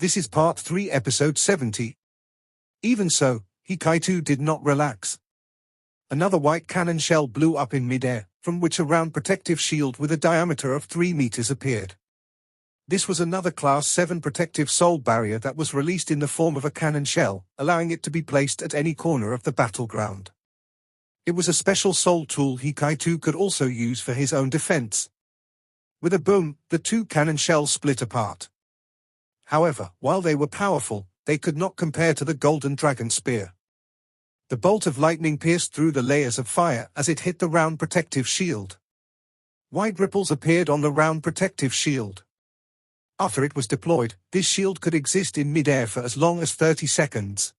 This is Part 3, Episode 70. Even so, Hikaitu did not relax. Another white cannon shell blew up in midair, from which a round protective shield with a diameter of 3 meters appeared. This was another Class 7 protective soul barrier that was released in the form of a cannon shell, allowing it to be placed at any corner of the battleground. It was a special soul tool Hikaitu could also use for his own defense. With a boom, the two cannon shells split apart. However, while they were powerful, they could not compare to the Golden Dragon Spear. The bolt of lightning pierced through the layers of fire as it hit the round protective shield. White ripples appeared on the round protective shield. After it was deployed, this shield could exist in midair for as long as 30 seconds.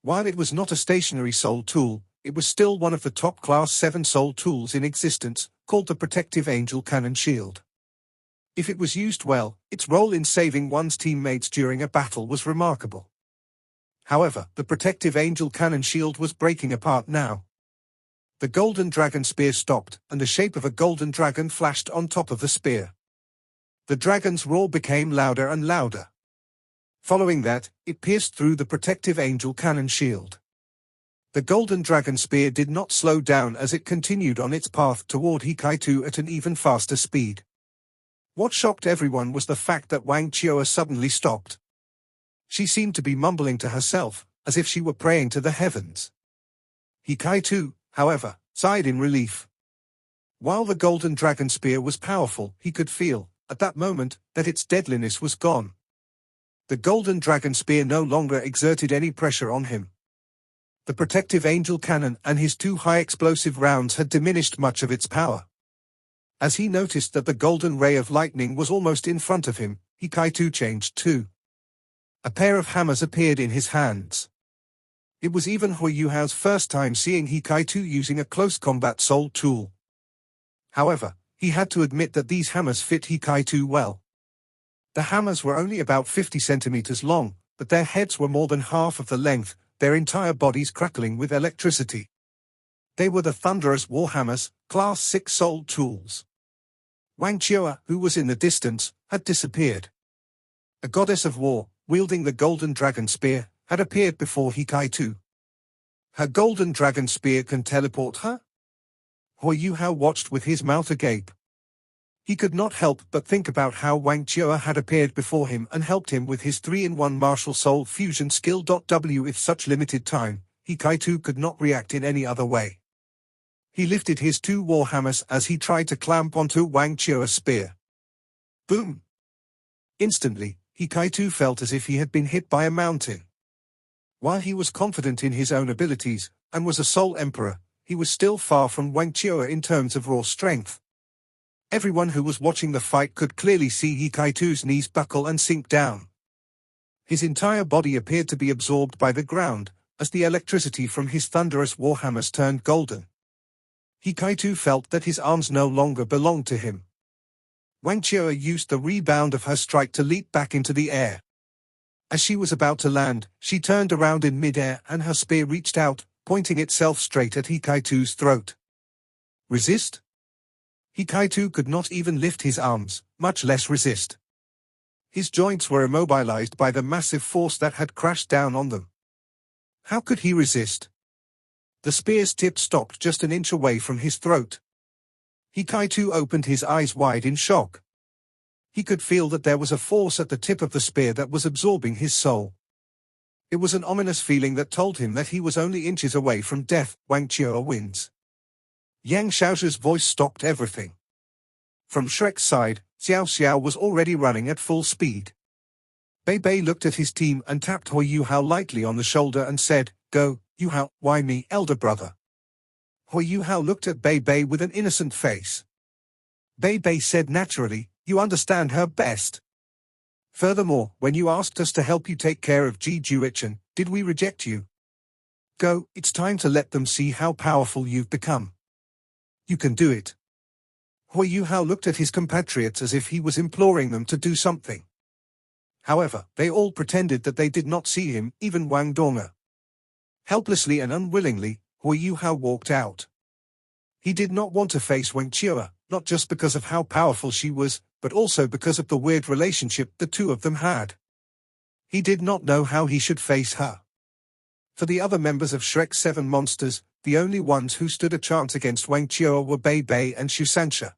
While it was not a stationary soul tool, it was still one of the top Class 7 soul tools in existence, called the Protective Angel Cannon Shield. If it was used well, its role in saving one's teammates during a battle was remarkable. However, the Protective Angel Cannon Shield was breaking apart now. The Golden Dragon Spear stopped, and the shape of a golden dragon flashed on top of the spear. The dragon's roar became louder and louder. Following that, it pierced through the Protective Angel Cannon Shield. The Golden Dragon Spear did not slow down as it continued on its path toward Hikaitu at an even faster speed. What shocked everyone was the fact that Wang Chioa suddenly stopped. She seemed to be mumbling to herself, as if she were praying to the heavens. Hikaitu, however, sighed in relief. While the Golden Dragon Spear was powerful, he could feel, at that moment, that its deadliness was gone. The Golden Dragon Spear no longer exerted any pressure on him. The Protective Angel Cannon and his two high-explosive rounds had diminished much of its power. As he noticed that the golden ray of lightning was almost in front of him, Hikaitu changed too. A pair of hammers appeared in his hands. It was even Huiyuhao's first time seeing Hikaitu using a close combat soul tool. However, he had to admit that these hammers fit Hikaitu well. The hammers were only about 50 centimeters long, but their heads were more than half of the length, their entire bodies crackling with electricity. They were the thunderous warhammers, Class 6 soul tools. Wang Chioa, who was in the distance, had disappeared. A goddess of war, wielding the Golden Dragon Spear, had appeared before Hikaitu. Her Golden Dragon Spear can teleport her? Huiyuhao watched with his mouth agape. He could not help but think about how Wang Chioa had appeared before him and helped him with his 3-in-1 martial soul fusion skill. With such limited time, Hikaitu could not react in any other way. He lifted his two warhammers as he tried to clamp onto Wang Chioa's spear. Boom! Instantly, Hikaitu felt as if he had been hit by a mountain. While he was confident in his own abilities, and was a soul emperor, he was still far from Wang Chioa in terms of raw strength. Everyone who was watching the fight could clearly see Hikaitu's knees buckle and sink down. His entire body appeared to be absorbed by the ground, as the electricity from his thunderous warhammers turned golden. Hikaitu felt that his arms no longer belonged to him. Wang Chioa used the rebound of her strike to leap back into the air. As she was about to land, she turned around in midair and her spear reached out, pointing itself straight at Hikaitu's throat. Resist? Hikaitu could not even lift his arms, much less resist. His joints were immobilized by the massive force that had crashed down on them. How could he resist? The spear's tip stopped just an inch away from his throat. Hikaitu opened his eyes wide in shock. He could feel that there was a force at the tip of the spear that was absorbing his soul. It was an ominous feeling that told him that he was only inches away from death. Wang Chioa wins. Yang Xiao's voice stopped everything. From Shrek's side, Xiao Xiao was already running at full speed. Bei Bei looked at his team and tapped Huiyuhao lightly on the shoulder and said, "Go, Yuhao, why me, elder brother?" Huiyuhao looked at Bei Bei with an innocent face. Bei Bei said naturally, "You understand her best. Furthermore, when you asked us to help you take care of Ji Juichen, did we reject you? Go, it's time to let them see how powerful you've become. You can do it." Huiyuhao looked at his compatriots as if he was imploring them to do something. However, they all pretended that they did not see him, even Wang Donga. Helplessly and unwillingly, Huiyuhao walked out. He did not want to face Wang Chioa, not just because of how powerful she was, but also because of the weird relationship the two of them had. He did not know how he should face her. For the other members of Shrek's 7 monsters, the only ones who stood a chance against Wang Chua were Bei Bei and Shusansha.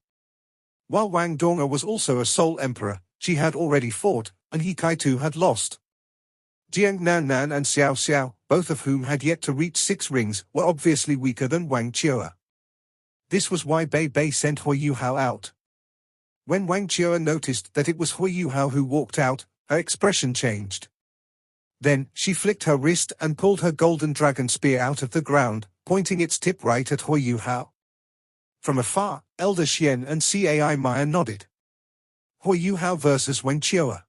While Wang Donga was also a Soul Emperor, she had already fought, and He Kaitu had lost. Jiang Nan Nan and Xiao Xiao, both of whom had yet to reach 6 rings, were obviously weaker than Wang Chua. This was why Bei Bei sent Hui Yuhao out. When Wang Chua noticed that it was Hui Yuhao who walked out, her expression changed. Then, she flicked her wrist and pulled her golden dragon spear out of the ground, pointing its tip right at Hui Yuhao. From afar, Elder Xian and Cai Maya nodded. Hui Yuhao versus Wang Chua.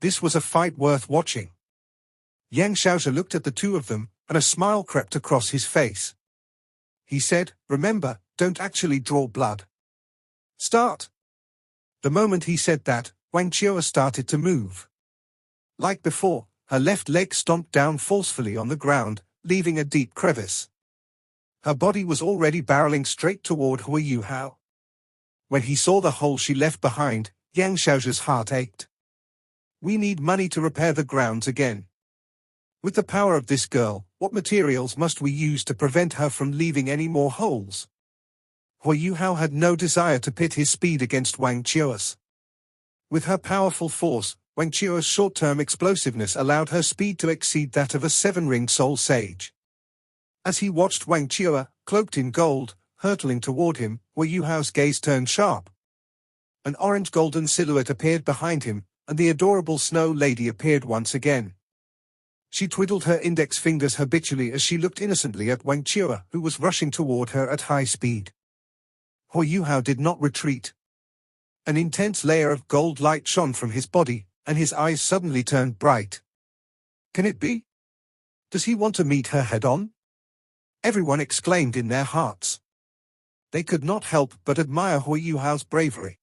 This was a fight worth watching. Yang Xiaozhi looked at the two of them, and a smile crept across his face. He said, "Remember, don't actually draw blood. Start." The moment he said that, Wang Chua started to move. Like before, her left leg stomped down forcefully on the ground, leaving a deep crevice. Her body was already barreling straight toward Hui Yuhao. When he saw the hole she left behind, Yang Xiaozhi's heart ached. We need money to repair the grounds again. With the power of this girl, what materials must we use to prevent her from leaving any more holes? Hui Yuhao had no desire to pit his speed against Wang Chua's. With her powerful force, Wang Chua's short-term explosiveness allowed her speed to exceed that of a 7-ringed soul sage. As he watched Wang Chua, cloaked in gold, hurtling toward him, Hui Yuhao's gaze turned sharp. An orange-golden silhouette appeared behind him, and the adorable Snow Lady appeared once again. She twiddled her index fingers habitually as she looked innocently at Wang Chua, who was rushing toward her at high speed. Hui Yuhao did not retreat. An intense layer of gold light shone from his body, and his eyes suddenly turned bright. Can it be? Does he want to meet her head-on? Everyone exclaimed in their hearts. They could not help but admire Hui Yuhao's bravery.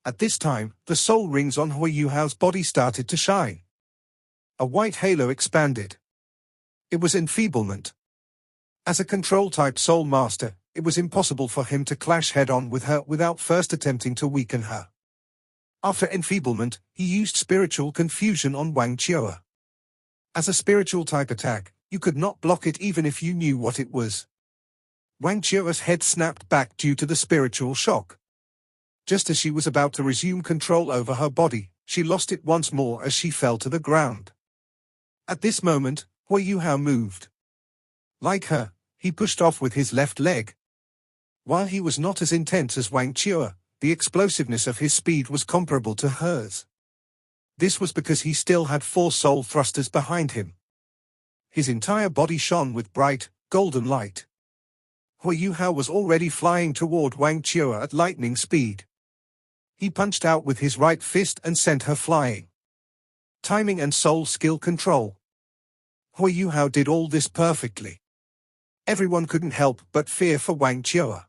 At this time, the soul rings on Hui Yuhao's body started to shine. A white halo expanded. It was enfeeblement. As a control-type soul master, it was impossible for him to clash head-on with her without first attempting to weaken her. After enfeeblement, he used spiritual confusion on Wang Chua. As a spiritual-type attack, you could not block it even if you knew what it was. Wang Chua's head snapped back due to the spiritual shock. Just as she was about to resume control over her body, she lost it once more as she fell to the ground. At this moment, Hui Yuhao moved. Like her, he pushed off with his left leg. While he was not as intense as Wang Chua, the explosiveness of his speed was comparable to hers. This was because he still had 4 soul thrusters behind him. His entire body shone with bright, golden light. Hui Yuhao was already flying toward Wang Chua at lightning speed. He punched out with his right fist and sent her flying. Timing and soul skill control. Hui Yuhao did all this perfectly. Everyone couldn't help but fear for Wang Chua.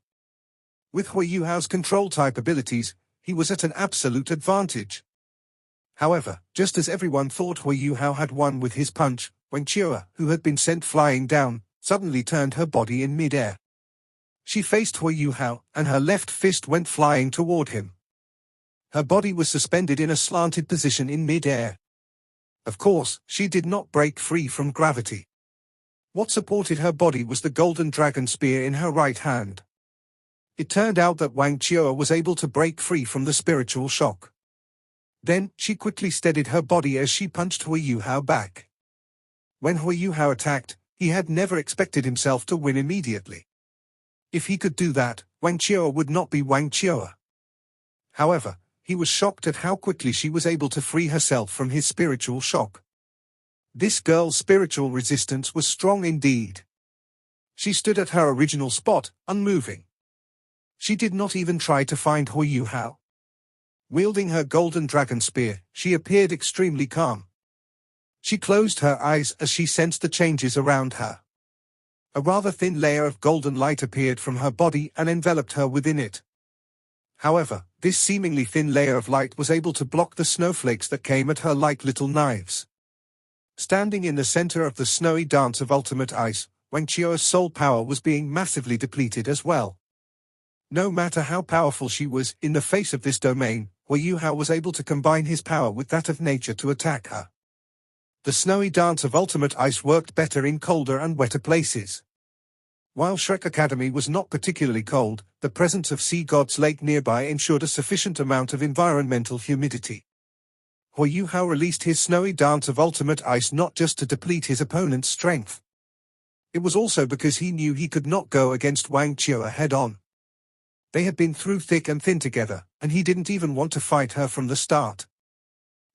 With Hui Yuhao's control-type abilities, he was at an absolute advantage. However, just as everyone thought Hui Yuhao had won with his punch, Wang Chua, who had been sent flying down, suddenly turned her body in mid-air. She faced Hui Yuhao, and her left fist went flying toward him. Her body was suspended in a slanted position in mid-air. Of course, she did not break free from gravity. What supported her body was the golden dragon spear in her right hand. It turned out that Wang Chua was able to break free from the spiritual shock. Then, she quickly steadied her body as she punched Hui Yuhao back. When Hui Yuhao attacked, he had never expected himself to win immediately. If he could do that, Wang Chua would not be Wang Chua. However, he was shocked at how quickly she was able to free herself from his spiritual shock. This girl's spiritual resistance was strong indeed. She stood at her original spot, unmoving. She did not even try to find Hui Yuhao. Wielding her golden dragon spear, she appeared extremely calm. She closed her eyes as she sensed the changes around her. A rather thin layer of golden light appeared from her body and enveloped her within it. However, this seemingly thin layer of light was able to block the snowflakes that came at her like little knives. Standing in the center of the snowy dance of ultimate ice, Wang Chua's soul power was being massively depleted as well. No matter how powerful she was, in the face of this domain, Hui Yuhao was able to combine his power with that of nature to attack her. The snowy dance of ultimate ice worked better in colder and wetter places. While Shrek Academy was not particularly cold, the presence of Sea God's Lake nearby ensured a sufficient amount of environmental humidity. Hua Yuhao released his snowy dance of ultimate ice not just to deplete his opponent's strength. It was also because he knew he could not go against Wang Chua head-on. They had been through thick and thin together, and he didn't even want to fight her from the start.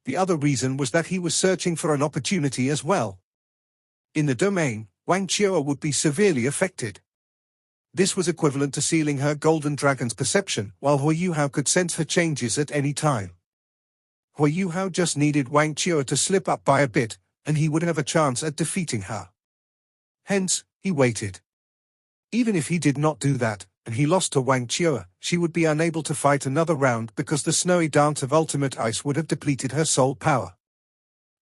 The other reason was that he was searching for an opportunity as well. In the domain, Wang Chua would be severely affected. This was equivalent to sealing her golden dragon's perception, while Hua Yuhao could sense her changes at any time. Hua Yuhao just needed Wang Chua to slip up by a bit, and he would have a chance at defeating her. Hence, he waited. Even if he did not do that, and he lost to Wang Chua, she would be unable to fight another round because the snowy dance of ultimate ice would have depleted her soul power.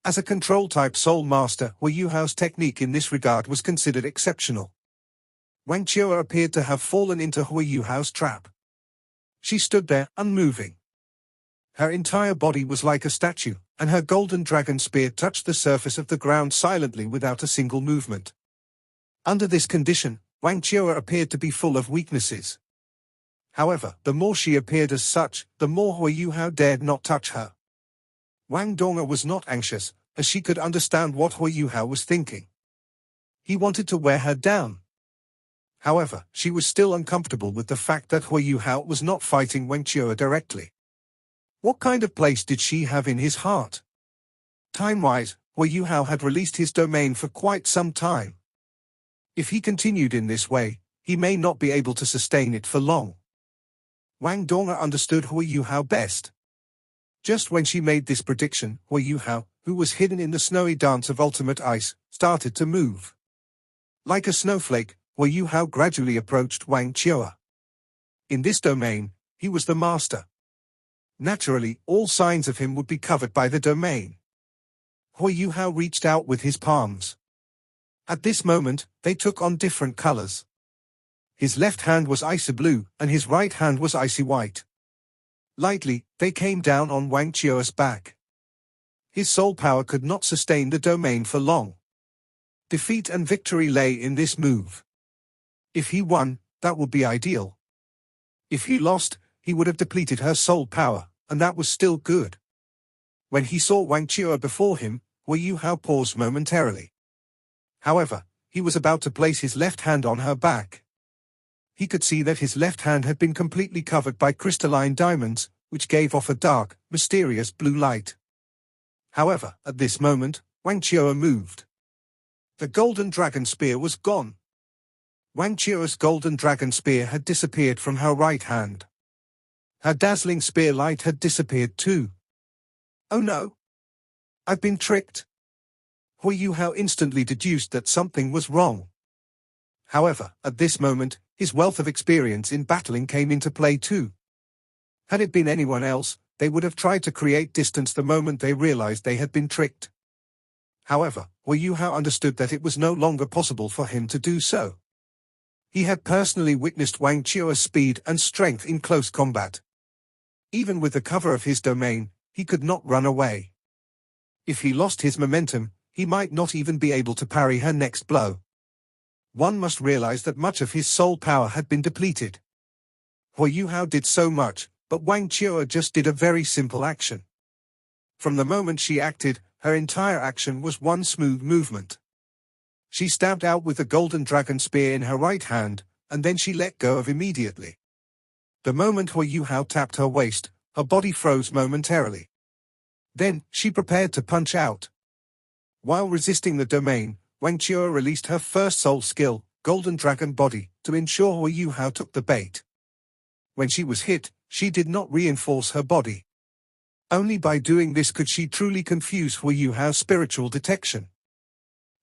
As a control-type soul master, Hua Yuhao's technique in this regard was considered exceptional. Wang Chua appeared to have fallen into Hua Yuhao's trap. She stood there, unmoving. Her entire body was like a statue, and her golden dragon spear touched the surface of the ground silently without a single movement. Under this condition, Wang Chua appeared to be full of weaknesses. However, the more she appeared as such, the more Hua Yuhao dared not touch her. Wang Donga was not anxious, as she could understand what Hua Yuhao was thinking. He wanted to wear her down. However, she was still uncomfortable with the fact that Hua Yuhao was not fighting Wang Chua directly. What kind of place did she have in his heart? Time-wise, Hua Yuhao had released his domain for quite some time. If he continued in this way, he may not be able to sustain it for long. Wang Donga understood Hua Yuhao best. Just when she made this prediction, Hua Yuhao, who was hidden in the snowy dance of ultimate ice, started to move. Like a snowflake, Hua Yuhao gradually approached Wang Chua. In this domain, he was the master. Naturally, all signs of him would be covered by the domain. Hua Yuhao reached out with his palms. At this moment, they took on different colors. His left hand was icy blue, and his right hand was icy white. Lightly, they came down on Wang Chua's back. His soul power could not sustain the domain for long. Defeat and victory lay in this move. If he won, that would be ideal. If he lost, he would have depleted her soul power, and that was still good. When he saw Wang Chua before him, Hua Yuhao paused momentarily. However, he was about to place his left hand on her back. He could see that his left hand had been completely covered by crystalline diamonds, which gave off a dark, mysterious blue light. However, at this moment, Wang Chua moved. The golden dragon spear was gone. Wang Chua's golden dragon spear had disappeared from her right hand. Her dazzling spear light had disappeared too. Oh no! I've been tricked. Hua Yuhao instantly deduced that something was wrong. However, at this moment, his wealth of experience in battling came into play too. Had it been anyone else, they would have tried to create distance the moment they realized they had been tricked. However, Hua Yuhao understood that it was no longer possible for him to do so. He had personally witnessed Wang Chua's speed and strength in close combat. Even with the cover of his domain, he could not run away. If he lost his momentum, he might not even be able to parry her next blow. One must realize that much of his soul power had been depleted. Hua Yuhao did so much, but Wang Chua just did a very simple action. From the moment she acted, her entire action was one smooth movement. She stabbed out with the golden dragon spear in her right hand, and then she let go of immediately. The moment Hua Yuhao tapped her waist, her body froze momentarily. Then, she prepared to punch out. While resisting the domain, Wang Chua released her first soul skill, Golden Dragon Body, to ensure Hua Yuhao took the bait. When she was hit, she did not reinforce her body. Only by doing this could she truly confuse Hua Yuhao's spiritual detection.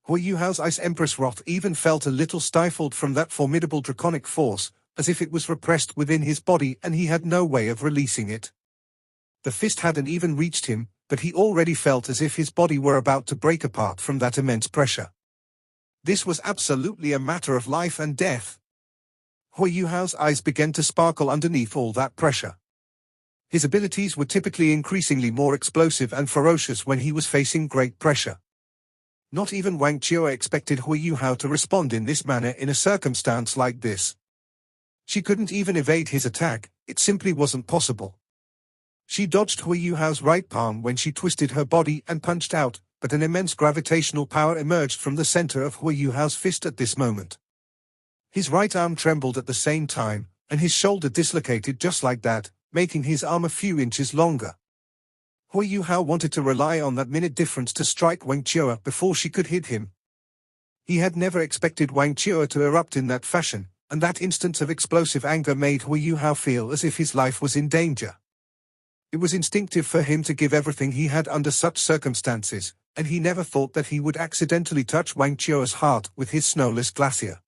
Hua Yuhao's Ice Empress wrath even felt a little stifled from that formidable draconic force, as if it was repressed within his body and he had no way of releasing it. The fist hadn't even reached him, but he already felt as if his body were about to break apart from that immense pressure. This was absolutely a matter of life and death. Hua Yuhao's eyes began to sparkle underneath all that pressure. His abilities were typically increasingly more explosive and ferocious when he was facing great pressure. Not even Wang Chua expected Hui Yuhao to respond in this manner in a circumstance like this. She couldn't even evade his attack, it simply wasn't possible. She dodged Hui Yuhao's right palm when she twisted her body and punched out, but an immense gravitational power emerged from the center of Hui Yuhao's fist at this moment. His right arm trembled at the same time, and his shoulder dislocated just like that, making his arm a few inches longer. Hui Yuhao wanted to rely on that minute difference to strike Wang Chua before she could hit him. He had never expected Wang Chua to erupt in that fashion, and that instance of explosive anger made Hui Yuhao feel as if his life was in danger. It was instinctive for him to give everything he had under such circumstances, and he never thought that he would accidentally touch Wang Chua's heart with his snowless glacier.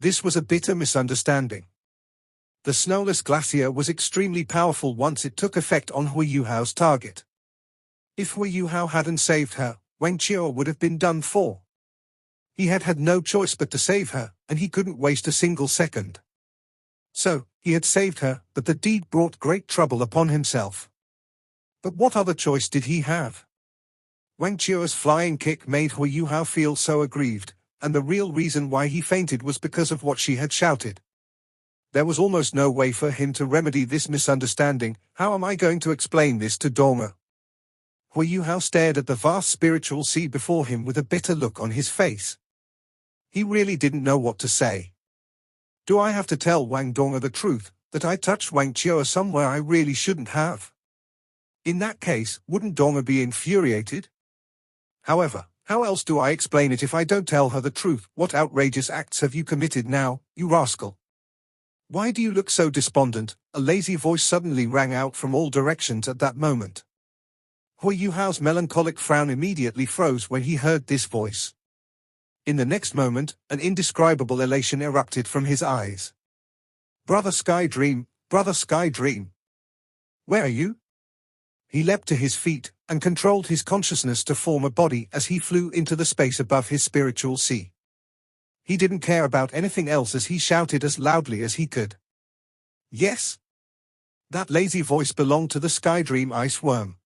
This was a bitter misunderstanding. The snowless glacier was extremely powerful once it took effect on Hui Yuhao's target. If Hui Yuhao hadn't saved her, Wang Chua would have been done for. He had had no choice but to save her, and he couldn't waste a single second. So, he had saved her, but the deed brought great trouble upon himself. But what other choice did he have? Wang Chua's flying kick made Hui Yuhao feel so aggrieved, and the real reason why he fainted was because of what she had shouted. There was almost no way for him to remedy this misunderstanding. How am I going to explain this to Donga? Hui Yuhao stared at the vast spiritual sea before him with a bitter look on his face. He really didn't know what to say. Do I have to tell Wang Donga the truth, that I touched Wang Chua somewhere I really shouldn't have? In that case, wouldn't Donga be infuriated? However, how else do I explain it if I don't tell her the truth? What outrageous acts have you committed now, you rascal? Why do you look so despondent? A lazy voice suddenly rang out from all directions at that moment. Hui Yuhao's melancholic frown immediately froze when he heard this voice. In the next moment, an indescribable elation erupted from his eyes. Brother Sky Dream, Brother Sky Dream. Where are you? He leapt to his feet, and controlled his consciousness to form a body as he flew into the space above his spiritual sea. He didn't care about anything else as he shouted as loudly as he could. Yes? That lazy voice belonged to the Sky Dream Ice Worm.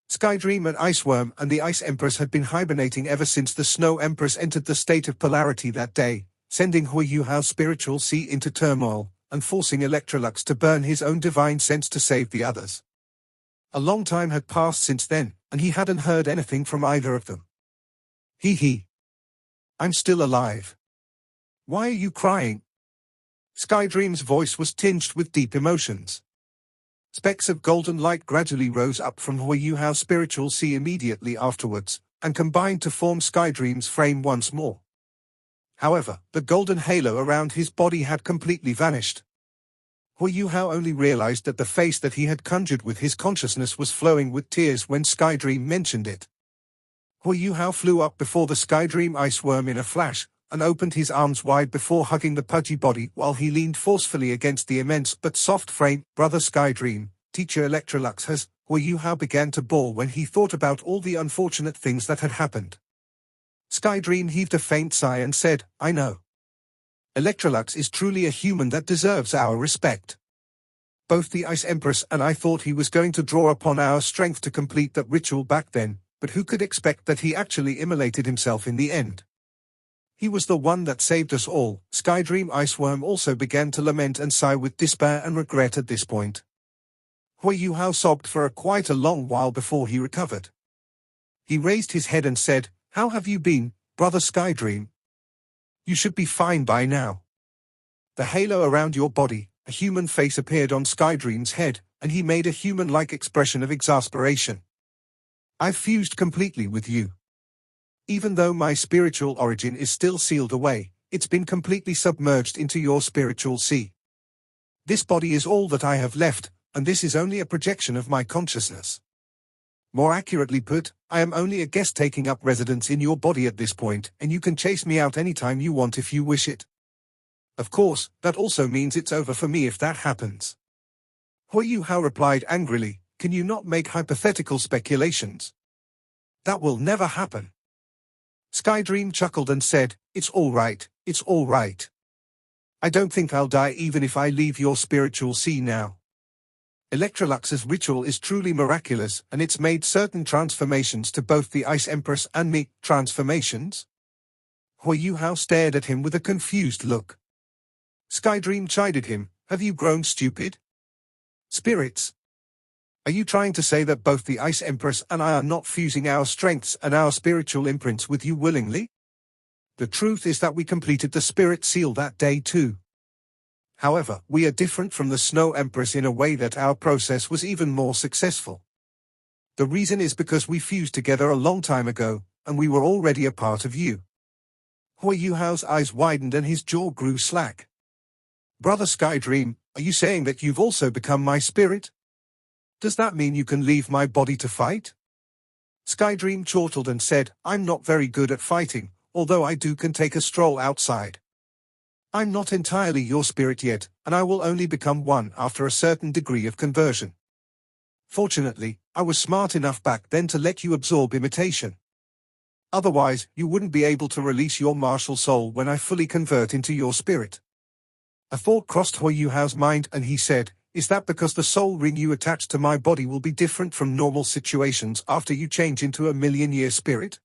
Sky Dream and Ice Worm and the Ice Empress had been hibernating ever since the Snow Empress entered the state of polarity that day, sending Hui Yuhao's spiritual sea into turmoil, and forcing Electrolux to burn his own divine sense to save the others. A long time had passed since then, and he hadn't heard anything from either of them. Hee. I'm still alive. Why are you crying? Sky Dream's voice was tinged with deep emotions. Specks of golden light gradually rose up from Hui Yuhao's spiritual sea immediately afterwards, and combined to form Sky Dream's frame once more. However, the golden halo around his body had completely vanished. Hui Yuhao only realized that the face that he had conjured with his consciousness was flowing with tears when Sky Dream mentioned it. Hui Yuhao flew up before the Sky Dream Ice Worm in a flash, and opened his arms wide before hugging the pudgy body while he leaned forcefully against the immense but soft frame. Brother Sky Dream, Teacher Electrolux has, Hui Yuhao began to bawl when he thought about all the unfortunate things that had happened. Sky Dream heaved a faint sigh and said, I know. Electrolux is truly a human that deserves our respect. Both the Ice Empress and I thought he was going to draw upon our strength to complete that ritual back then, but who could expect that he actually immolated himself in the end? He was the one that saved us all. Sky Dream Ice Worm also began to lament and sigh with despair and regret at this point. Hui Yuhao sobbed for quite a long while before he recovered. He raised his head and said, How have you been, Brother Sky Dream? You should be fine by now. The halo around your body, a human face appeared on Sky Dream's head, and he made a human-like expression of exasperation. I've fused completely with you. Even though my spiritual origin is still sealed away, it's been completely submerged into your spiritual sea. This body is all that I have left, and this is only a projection of my consciousness. More accurately put, I am only a guest taking up residence in your body at this point, and you can chase me out anytime you want if you wish it. Of course, that also means it's over for me if that happens. Hui Yuhao replied angrily, Can you not make hypothetical speculations? That will never happen. Sky Dream chuckled and said, It's all right, it's all right. I don't think I'll die even if I leave your spiritual sea now. Electrolux's ritual is truly miraculous, and it's made certain transformations to both the Ice Empress and me. Transformations? Hui Yuhao stared at him with a confused look. Skydream chided him, have you grown stupid? Spirits? Are you trying to say that both the Ice Empress and I are not fusing our strengths and our spiritual imprints with you willingly? The truth is that we completed the spirit seal that day too. However, we are different from the Snow Empress in a way that our process was even more successful. The reason is because we fused together a long time ago, and we were already a part of you. Hui Yuhao's eyes widened and his jaw grew slack. Brother Skydream, are you saying that you've also become my spirit? Does that mean you can leave my body to fight? Skydream chortled and said, I'm not very good at fighting, although I can take a stroll outside. I'm not entirely your spirit yet, and I will only become one after a certain degree of conversion. Fortunately, I was smart enough back then to let you absorb imitation. Otherwise, you wouldn't be able to release your martial soul when I fully convert into your spirit. A thought crossed Hui Yuhao's mind and he said, is that because the soul ring you attached to my body will be different from normal situations after you change into a million-year spirit?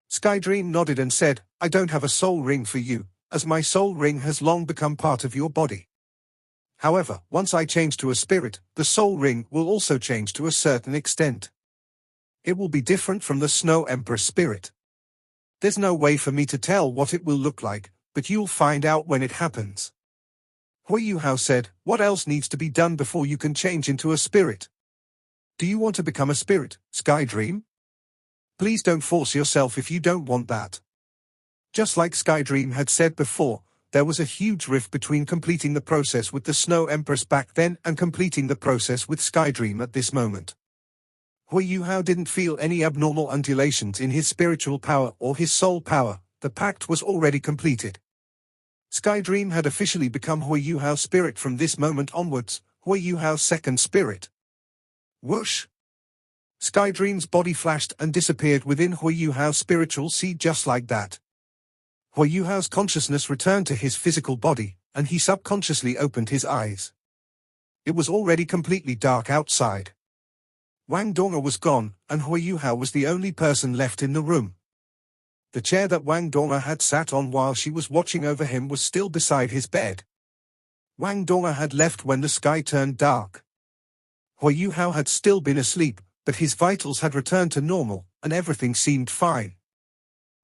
Skydream nodded and said, I don't have a soul ring for you, as my soul ring has long become part of your body. However, once I change to a spirit, the soul ring will also change to a certain extent. It will be different from the Snow Empress spirit. There's no way for me to tell what it will look like, but you'll find out when it happens. Hui Yuhao said, what else needs to be done before you can change into a spirit? Do you want to become a spirit, Skydream? Please don't force yourself if you don't want that. Just like Skydream had said before, there was a huge rift between completing the process with the Snow Empress back then and completing the process with Skydream at this moment. Hui Yuhao didn't feel any abnormal undulations in his spiritual power or his soul power. The pact was already completed. Skydream had officially become Hui Yuhao's spirit from this moment onwards, Hui Yuhao's second spirit. Whoosh! Skydream's body flashed and disappeared within Hui Yuhao's spiritual sea just like that. Hui Yuhao's consciousness returned to his physical body, and he subconsciously opened his eyes. It was already completely dark outside. Wang Donga was gone, and Hui Yuhao was the only person left in the room. The chair that Wang Donga had sat on while she was watching over him was still beside his bed. Wang Donga had left when the sky turned dark. Hui Yuhao had still been asleep, but his vitals had returned to normal, and everything seemed fine.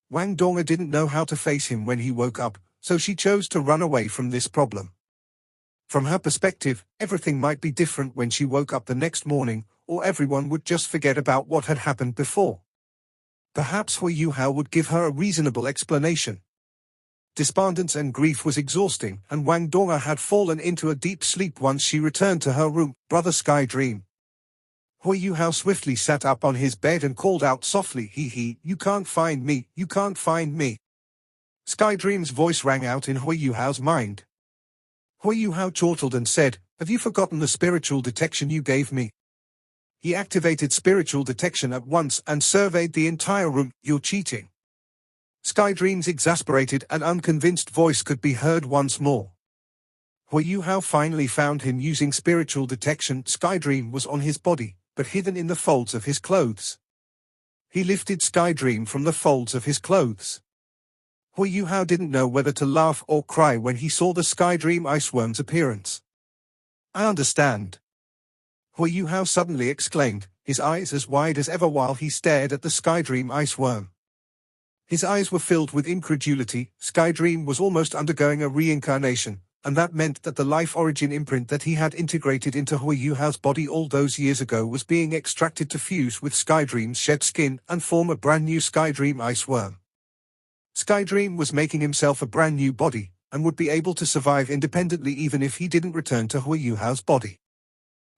Wang Donga didn't know how to face him when he woke up, so she chose to run away from this problem. From her perspective, everything might be different when she woke up the next morning, or everyone would just forget about what had happened before. Perhaps Hui Yuhao would give her a reasonable explanation. Despondence and grief was exhausting, and Wang Donga had fallen into a deep sleep once she returned to her room. Brother Skydream. Hui Yuhao swiftly sat up on his bed and called out softly, "Hee, you can't find me, you can't find me." Skydream's voice rang out in Hui Yuhao's mind. Hui Yuhao chortled and said, "Have you forgotten the spiritual detection you gave me?" He activated spiritual detection at once and surveyed the entire room. "You're cheating." Skydream's exasperated and unconvinced voice could be heard once more. Hui Yuhao finally found him using spiritual detection. Skydream was on his body, but hidden in the folds of his clothes. He lifted Skydream from the folds of his clothes. Hui Yuhao didn't know whether to laugh or cry when he saw the Skydream iceworm's appearance. "I understand," Hui Yuhao suddenly exclaimed, his eyes as wide as ever while he stared at the Skydream iceworm. His eyes were filled with incredulity. Skydream was almost undergoing a reincarnation, and that meant that the life origin imprint that he had integrated into Hui Yuhao's body all those years ago was being extracted to fuse with Skydream's shed skin and form a brand new Skydream iceworm. Skydream was making himself a brand new body, and would be able to survive independently even if he didn't return to Hui Yuhao's body.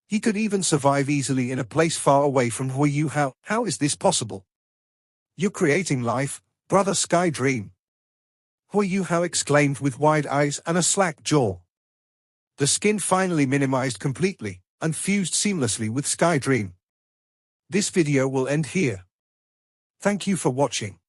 He could even survive easily in a place far away from Hui Yuhao. How is this possible? "You're creating life, brother Skydream," Hui Yuhao exclaimed with wide eyes and a slack jaw. The skin finally minimized completely, and fused seamlessly with Skydream. This video will end here. Thank you for watching.